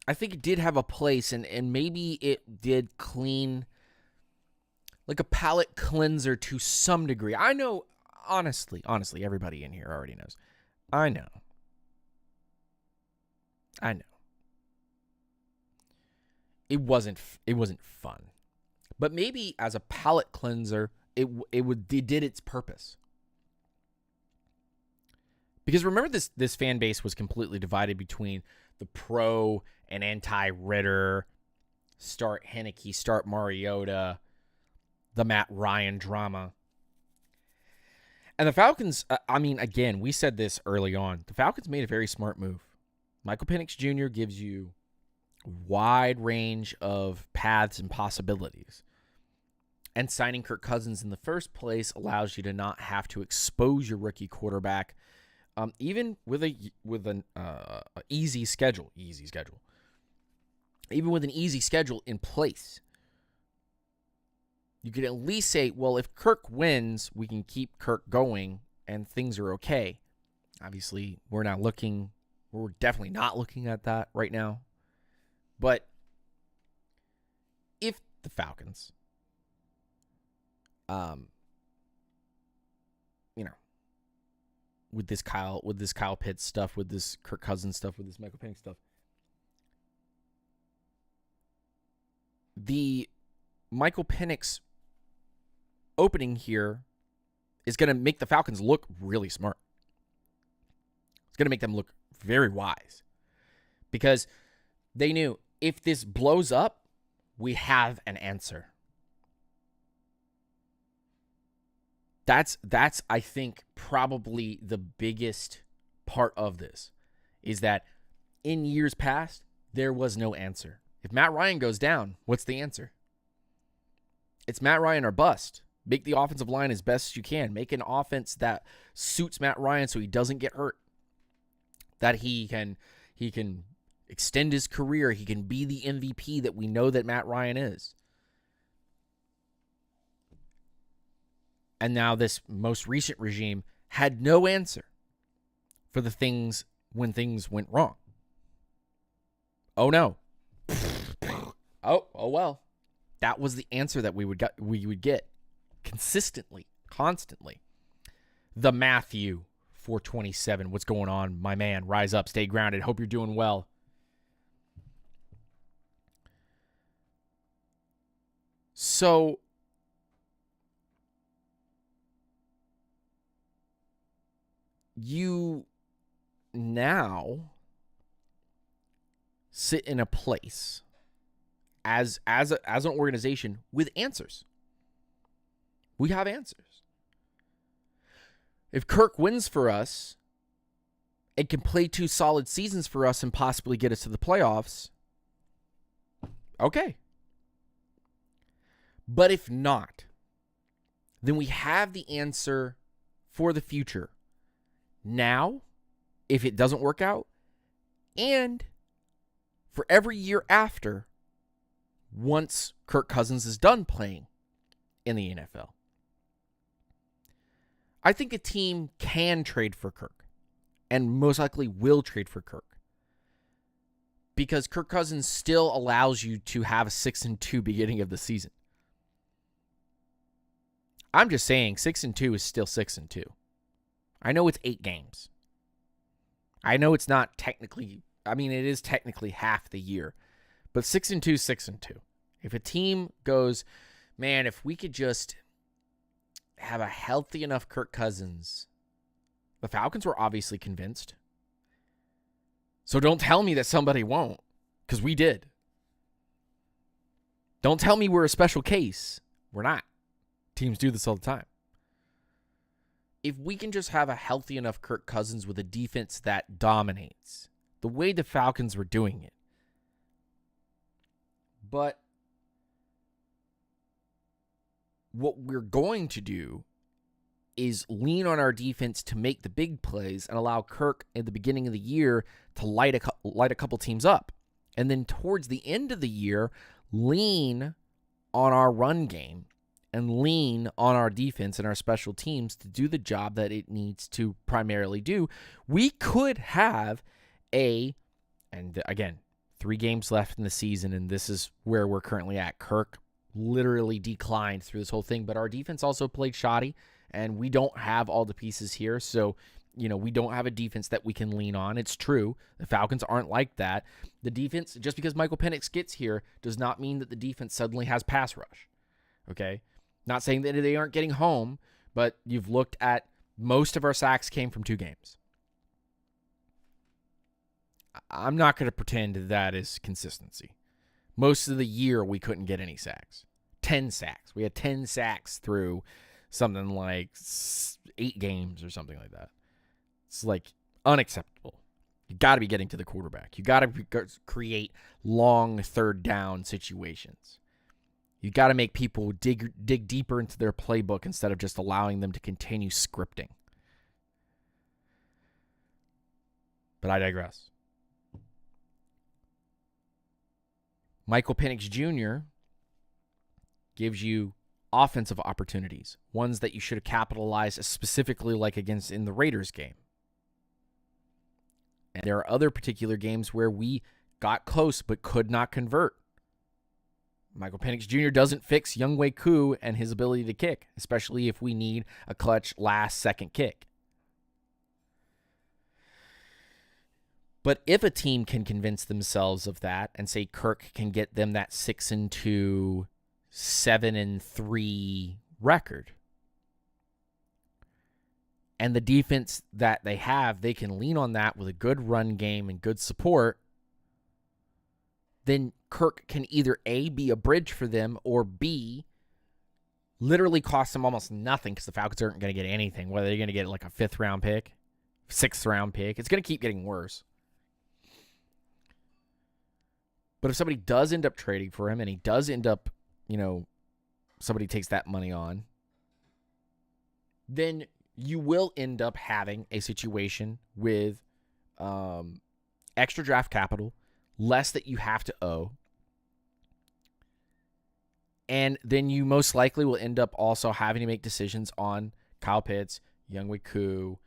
I think it did have a place, and maybe it did clean, like a palate cleanser to some degree. I know, honestly, everybody in here already knows. I know. It wasn't fun. But maybe as a palate cleanser, it did its purpose. Because remember, this fan base was completely divided between the pro and anti-Ritter, start Heineke, start Mariota, the Matt Ryan drama. And the Falcons, again, we said this early on. The Falcons made a very smart move. Michael Penix Jr. gives you a wide range of paths and possibilities. And signing Kirk Cousins in the first place allows you to not have to expose your rookie quarterback, even with an easy schedule. Even with an easy schedule in place, you could at least say, well, if Kirk wins, we can keep Kirk going and things are okay. Obviously, we're definitely not looking at that right now. But if the Falcons, with this Kyle Pitts stuff, with this Kirk Cousins stuff, with this Michael Penix stuff, the Michael Penix opening here is going to make the Falcons look really smart. It's going to make them look very wise because they knew if this blows up, we have an answer. That's I think probably the biggest part of this is that in years past, there was no answer. If Matt Ryan goes down, what's the answer? It's Matt Ryan or bust. Make the offensive line as best as you can. Make an offense that suits Matt Ryan so he doesn't get hurt. That he can extend his career. He can be the MVP that we know that Matt Ryan is. And now this most recent regime had no answer for the things when things went wrong. Oh no. Oh well. That was the answer that we would get consistently, constantly. The Matthew 427. What's going on, my man? Rise up, stay grounded. Hope you're doing well. So you now sit in a place as an organization with answers. We have answers. If Kirk wins for us and can play 2 solid seasons for us and possibly get us to the playoffs, okay. But if not, then we have the answer for the future now, if it doesn't work out, and for every year after, once Kirk Cousins is done playing in the NFL. I think a team can trade for Kirk, and most likely will trade for Kirk, because Kirk Cousins still allows you to have a 6-2 beginning of the season. I'm just saying 6-2 is still 6-2. I know it's 8 games. I know it's not technically, it is technically half the year, but 6-2, 6-2. If a team goes, man, if we could just have a healthy enough Kirk Cousins, the Falcons were obviously convinced. So don't tell me that somebody won't, because we did. Don't tell me we're a special case. We're not. Teams do this all the time. If we can just have a healthy enough Kirk Cousins with a defense that dominates, the way the Falcons were doing it. But what we're going to do is lean on our defense to make the big plays and allow Kirk at the beginning of the year to light a couple teams up. And then towards the end of the year, lean on our run game and lean on our defense and our special teams to do the job that it needs to primarily do. We could have and again, 3 games left in the season, and this is where we're currently at. Kirk literally declined through this whole thing, but our defense also played shoddy, and we don't have all the pieces here, so we don't have a defense that we can lean on. It's true. The Falcons aren't like that. The defense, just because Michael Penix gets here, does not mean that the defense suddenly has pass rush, okay? Not saying that they aren't getting home, but you've looked at most of our sacks came from 2 games. I'm not going to pretend that is consistency. Most of the year, we couldn't get any sacks. 10 sacks. We had 10 sacks through something like 8 games or something like that. It's like unacceptable. You got to be getting to the quarterback. You got to create long 3rd down situations. You got to make people dig deeper into their playbook instead of just allowing them to continue scripting. But I digress. Michael Penix Jr. gives you offensive opportunities, ones that you should have capitalized, specifically like against in the Raiders game. And there are other particular games where we got close but could not convert. Michael Penix Jr. doesn't fix Younghoe Koo and his ability to kick, especially if we need a clutch last-second kick. But if a team can convince themselves of that and say Kirk can get them that 6-2, 7-3 record, and the defense that they have, they can lean on that with a good run game and good support, then Kirk can either A, be a bridge for them, or B, literally cost them almost nothing because the Falcons aren't going to get anything, whether they're going to get like a 5th-round pick, 6th-round pick. It's going to keep getting worse. But if somebody does end up trading for him and he does end up, somebody takes that money on, then you will end up having a situation with extra draft capital, less that you have to owe. And then you most likely will end up also having to make decisions on Kyle Pitts, Younghoe Koo,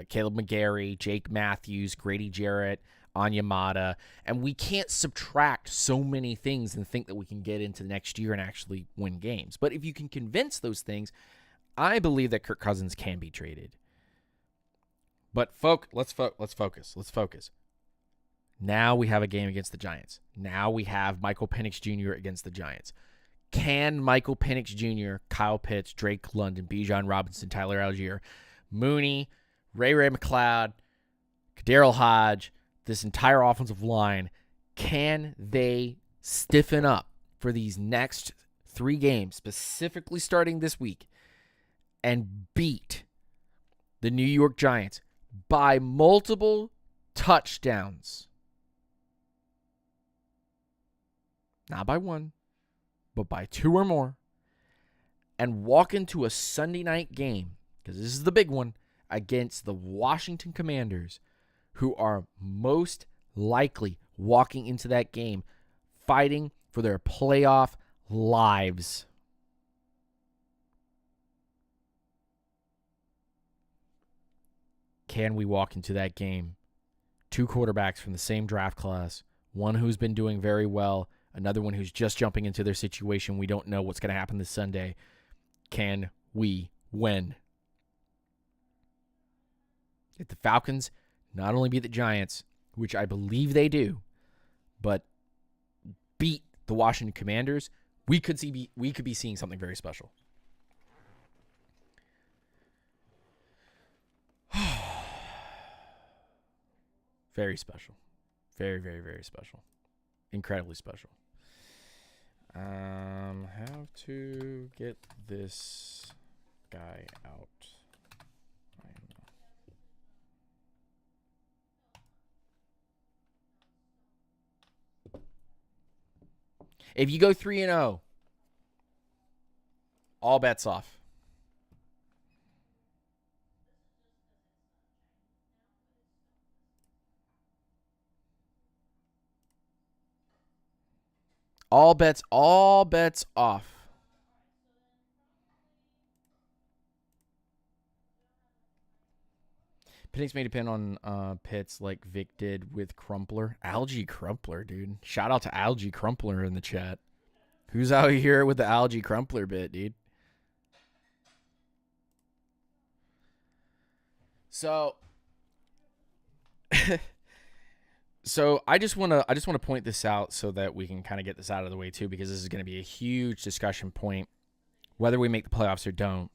Caleb McGarry, Jake Matthews, Grady Jarrett, Onyemata. And we can't subtract so many things and think that we can get into next year and actually win games. But if you can convince those things, I believe that Kirk Cousins can be traded. But let's focus. Now we have a game against the Giants. Now we have Michael Penix Jr. against the Giants. Can Michael Penix Jr., Kyle Pitts, Drake London, Bijan Robinson, Tyler Algier, Mooney, Ray McLeod, Kadarrell Hodge, this entire offensive line, can they stiffen up for these next 3 games, specifically starting this week, and beat the New York Giants by multiple touchdowns? Not by 1, but by 2 or more, and walk into a Sunday night game, because this is the big one, against the Washington Commanders, who are most likely walking into that game fighting for their playoff lives. Can we walk into that game? 2 quarterbacks from the same draft class, one who's been doing very well, another one who's just jumping into their situation. We don't know what's going to happen this Sunday. Can we win? If the Falcons not only beat the Giants, which I believe they do, but beat the Washington Commanders, we could be seeing something very special. Very special. Very, very, very special. Incredibly special. How to get this guy out. If you go 3-0, all bets off. All bets off. Penix may depend on Pitts like Vic did with Crumpler. Algae Crumpler, dude. Shout out to Algae Crumpler in the chat. Who's out here with the Algae Crumpler bit, dude? So So I just want to point this out so that we can kind of get this out of the way too, because this is going to be a huge discussion point, whether we make the playoffs or don't.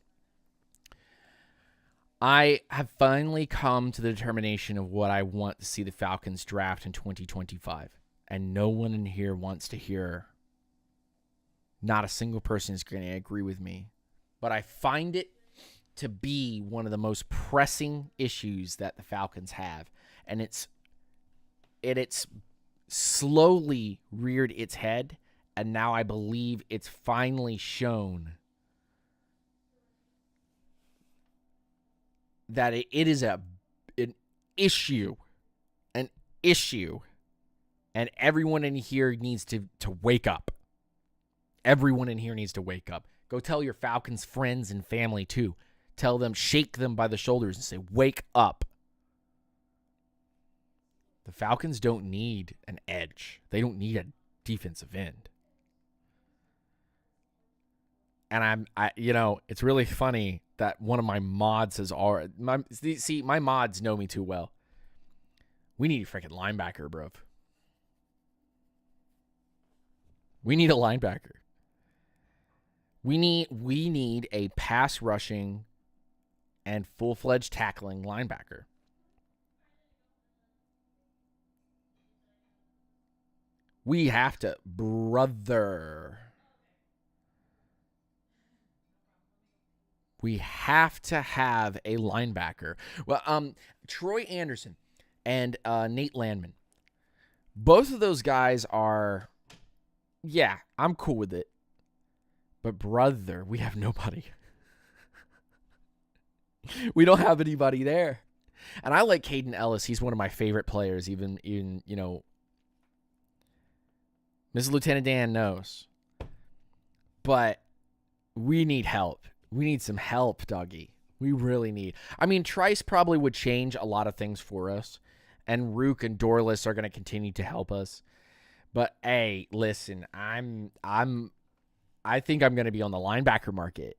I have finally come to the determination of what I want to see the Falcons draft in 2025, and no one in here wants to hear. Not a single person is going to agree with me, but I find it to be one of the most pressing issues that the Falcons have, and it's slowly reared its head, and now I believe it's finally shown that it is an issue, and everyone in here needs to wake up. Everyone in here needs to wake up. Go tell your Falcons friends and family too. Tell them, shake them by the shoulders and say, wake up. The Falcons don't need an edge. They don't need a defensive end. And it's really funny that one of my mods has already. My mods know me too well. We need a freaking linebacker, bro. We need a linebacker. We need a pass rushing and full-fledged tackling linebacker. We have to, brother. We have to have a linebacker. Well, Troy Anderson and Nate Landman. Both of those guys are, yeah, I'm cool with it. But brother, we have nobody. We don't have anybody there. And I like Caden Ellis. He's one of my favorite players, even Mrs. Lieutenant Dan knows. But we need help. We need some help, doggy. We really need. I mean, Trice probably would change a lot of things for us. And Rook and Dorless are going to continue to help us. But hey, listen, I think I'm going to be on the linebacker market.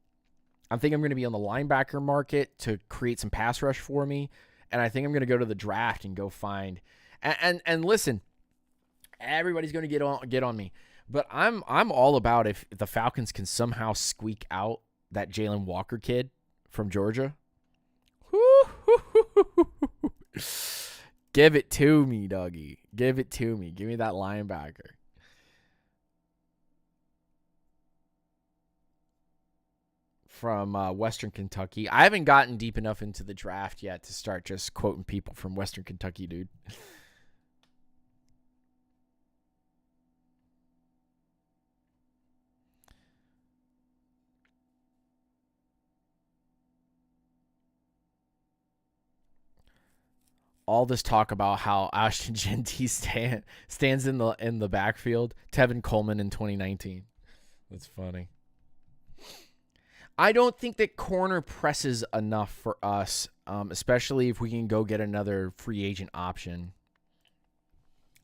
I think I'm going to be on the linebacker market to create some pass rush for me. And I think I'm going to go to the draft and go find. And listen, everybody's going to get on me. But I'm all about if the Falcons can somehow squeak out that Jalen Walker kid from Georgia. Give it to me, doggy. Give it to me. Give me that linebacker. From Western Kentucky. I haven't gotten deep enough into the draft yet to start just quoting people from Western Kentucky, dude. All this talk about how Ashton Genty stands in the backfield. Tevin Coleman in 2019. That's funny. I don't think that corner presses enough for us, especially if we can go get another free agent option.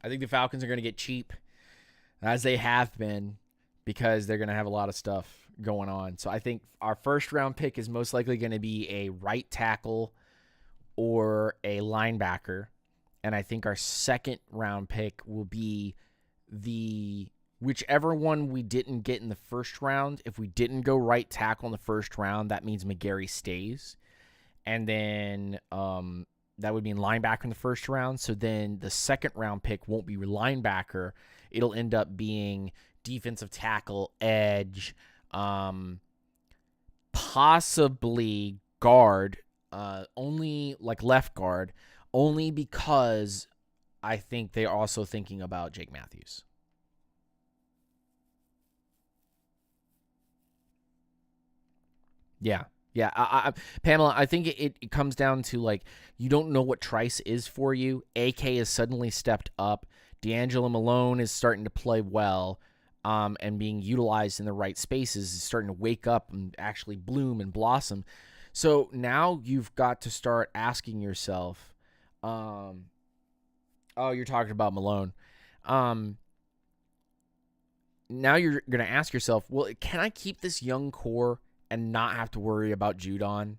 I think the Falcons are going to get cheap, as they have been, because they're going to have a lot of stuff going on. So I think our first-round pick is most likely going to be a right tackle or a linebacker. And I think our second-round pick will be whichever one we didn't get in the first round. If we didn't go right tackle in the first round, that means McGarry stays. And then that would mean linebacker in the first round. So then the second round pick won't be linebacker. It'll end up being defensive tackle, edge, possibly guard, only like left guard, only because I think they're also thinking about Jake Matthews. Yeah. Yeah. Pamela, I think it comes down to, like, you don't know what Trice is for you. AK has suddenly stepped up. D'Angelo Malone is starting to play well, and being utilized in the right spaces, is starting to wake up and actually bloom and blossom. So now you've got to start asking yourself, oh, you're talking about Malone. Now you're going to ask yourself, well, can I keep this young core and not have to worry about Judon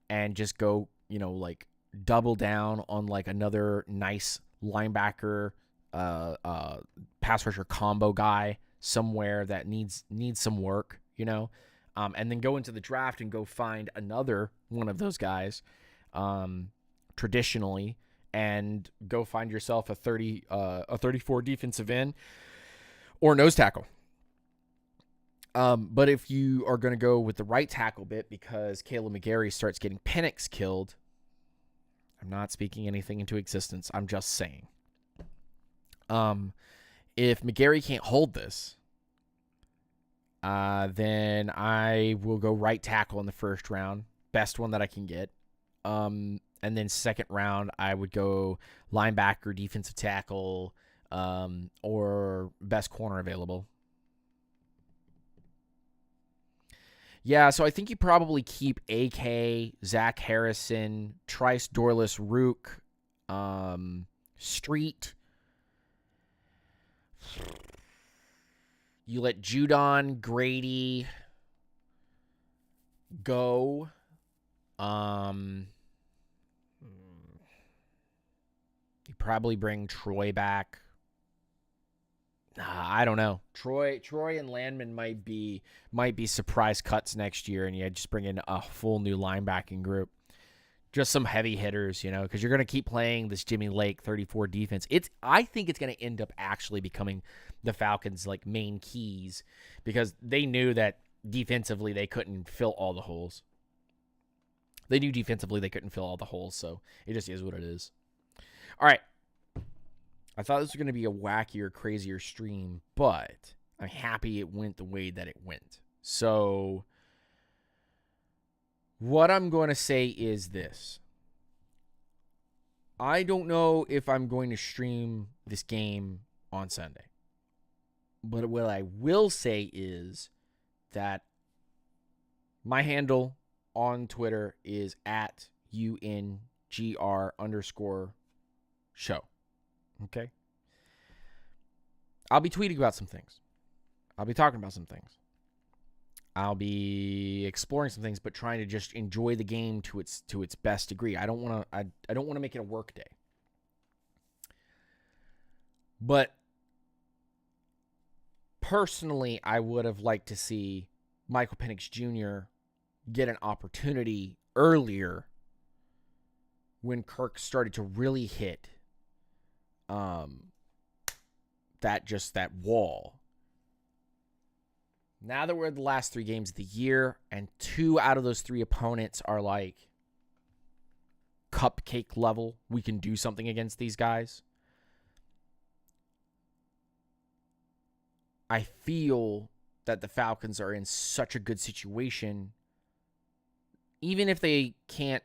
and just go, like, double down on, like, another nice linebacker, pass rusher combo guy somewhere that needs some work, and then go into the draft and go find another one of those guys, traditionally, and go find yourself a 34 defensive end or nose tackle. But if you are going to go with the right tackle bit because Caleb McGarry starts getting Penix killed, I'm not speaking anything into existence. I'm just saying. If McGarry can't hold this, then I will go right tackle in the first round, best one that I can get. And then second round, I would go linebacker, defensive tackle, or best corner available. Yeah, so I think you probably keep AK, Zach Harrison, Trice, Dorless, Rook, Street. You let Judon, Grady go. You probably bring Troy back. I don't know. Troy and Landman might be surprise cuts next year, and you just bring in a full new linebacking group. Just some heavy hitters, because you're going to keep playing this Jimmy Lake 34 defense. I think it's going to end up actually becoming the Falcons' like main keys, because they knew that defensively they couldn't fill all the holes. They knew defensively they couldn't fill all the holes, so it just is what it is. All right. I thought this was going to be a wackier, crazier stream, but I'm happy it went the way that it went. So What I'm going to say is this. I don't know if I'm going to stream this game on Sunday. But what I will say is that my handle on Twitter is at UNGR_show. Okay? I'll be tweeting about some things. I'll be talking about some things. I'll be exploring some things, but trying to just enjoy the game to its best degree. I don't want to make it a work day. But personally, I would have liked to see Michael Penix Jr. get an opportunity earlier when Kirk started to really hit that wall. Now that we're at the last 3 games of the year, and 2 out of those 3 opponents are like cupcake level, we can do something against these guys. I feel that the Falcons are in such a good situation, even if they can't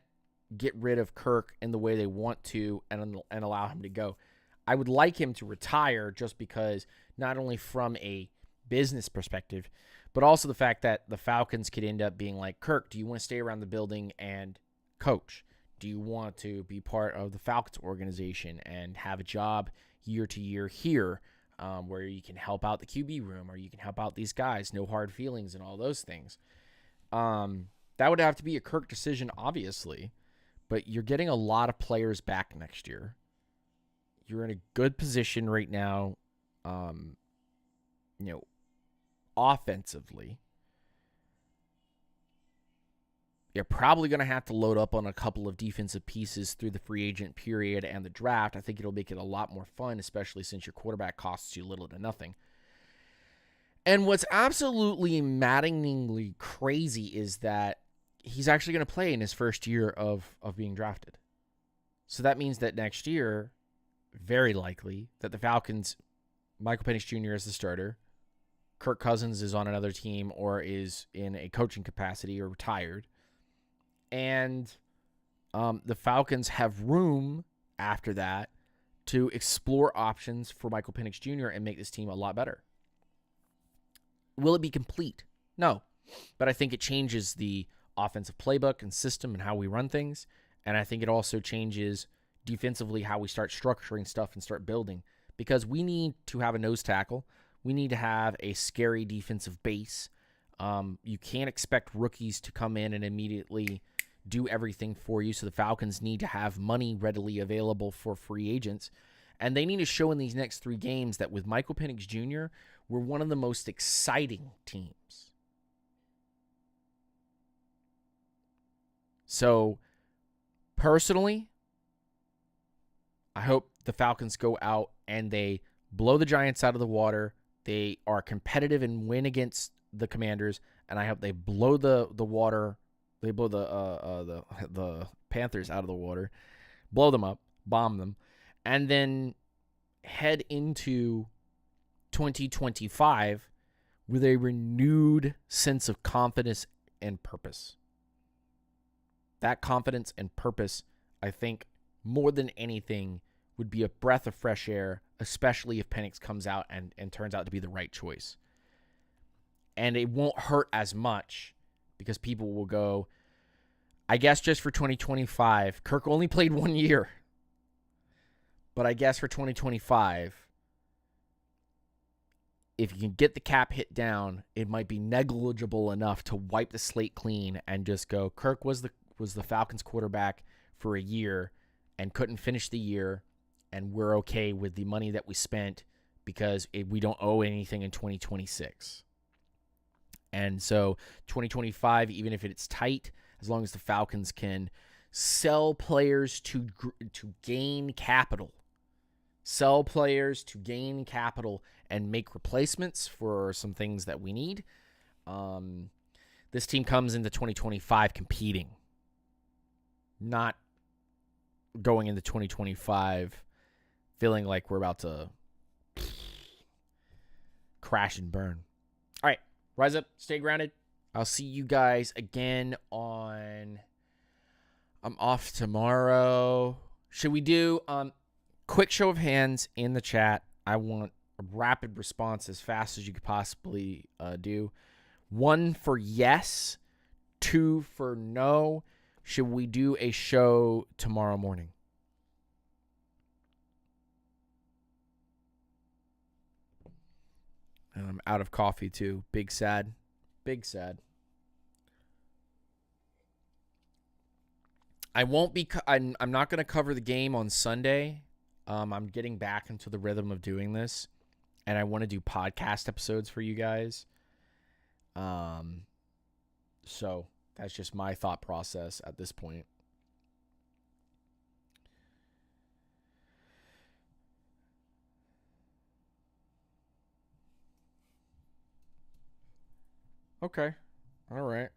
get rid of Kirk in the way they want to and allow him to go. I would like him to retire just because, not only from a business perspective, but also the fact that the Falcons could end up being like, Kirk, do you want to stay around the building and coach? Do you want to be part of the Falcons organization and have a job year to year here, where you can help out the QB room, or you can help out these guys, no hard feelings and all those things? That would have to be a Kirk decision, obviously, but you're getting a lot of players back next year. You're in a good position right now, offensively. You're probably going to have to load up on a couple of defensive pieces through the free agent period and the draft. I think it'll make it a lot more fun, especially since your quarterback costs you little to nothing. And what's absolutely maddeningly crazy is that he's actually going to play in his first year of being drafted. So that means that next year, very likely, that the Falcons, Michael Penix Jr. is the starter, Kirk Cousins is on another team or is in a coaching capacity or retired, and the Falcons have room after that to explore options for Michael Penix Jr. and make this team a lot better. Will it be complete? No. But I think it changes the offensive playbook and system and how we run things. And I think it also changes defensively how we start structuring stuff and start building. Because we need to have a nose tackle. We need to have a scary defensive base. You can't expect rookies to come in and immediately do everything for you. So the Falcons need to have money readily available for free agents. And they need to show in these next 3 games that with Michael Penix Jr., we're one of the most exciting teams. So, personally, I hope the Falcons go out and they blow the Giants out of the water. They are competitive and win against the Commanders, and I hope they blow the water. They blow the Panthers out of the water, blow them up, bomb them, and then head into 2025 with a renewed sense of confidence and purpose. That confidence and purpose, I think, more than anything, would be a breath of fresh air, especially if Penix comes out and turns out to be the right choice. And it won't hurt as much because people will go, I guess just for 2025, Kirk only played 1 year. But I guess for 2025, if you can get the cap hit down, it might be negligible enough to wipe the slate clean and just go, Kirk was the Falcons quarterback for a year and couldn't finish the year, and we're okay with the money that we spent because we don't owe anything in 2026. And so 2025, even if it's tight, as long as the Falcons can sell players to gain capital, and make replacements for some things that we need, this team comes into 2025 competing, not going into 2025 feeling like we're about to crash and burn. All right, rise up, stay grounded. I'll see you guys again on. I'm off tomorrow. Should we do quick show of hands in the chat? I want a rapid response as fast as you could possibly do. 1 for yes, 2 for no. Should we do a show tomorrow morning? And I'm out of coffee too. Big sad. Big sad. I won't be. I'm not going to cover the game on Sunday. I'm getting back into the rhythm of doing this, and I want to do podcast episodes for you guys. So that's just my thought process at this point. Okay. All right.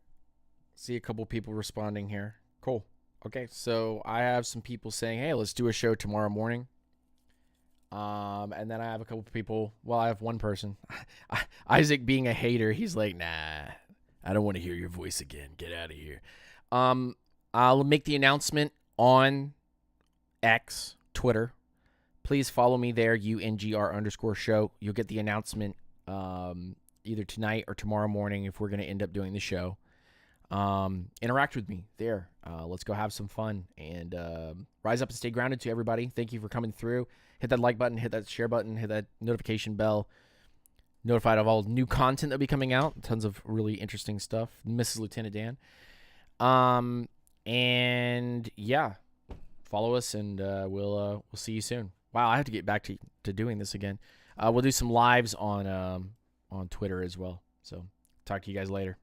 See a couple people responding here. Cool. Okay, so I have some people saying, hey, let's do a show tomorrow morning. And then I have a couple people. Well, I have one person. Isaac being a hater, he's like, nah, I don't want to hear your voice again. Get out of here. I'll make the announcement on X, Twitter. Please follow me there, UNGR_show. You'll get the announcement either tonight or tomorrow morning if we're going to end up doing the show. Interact with me there. Let's go have some fun and rise up and stay grounded to everybody. Thank you for coming through. Hit that like button, hit that share button, hit that notification bell. Notified of all new content that'll be coming out. Tons of really interesting stuff. Mrs. Lieutenant Dan. And yeah, follow us and we'll see you soon. Wow, I have to get back to doing this again. We'll do some lives on Twitter as well. So talk to you guys later.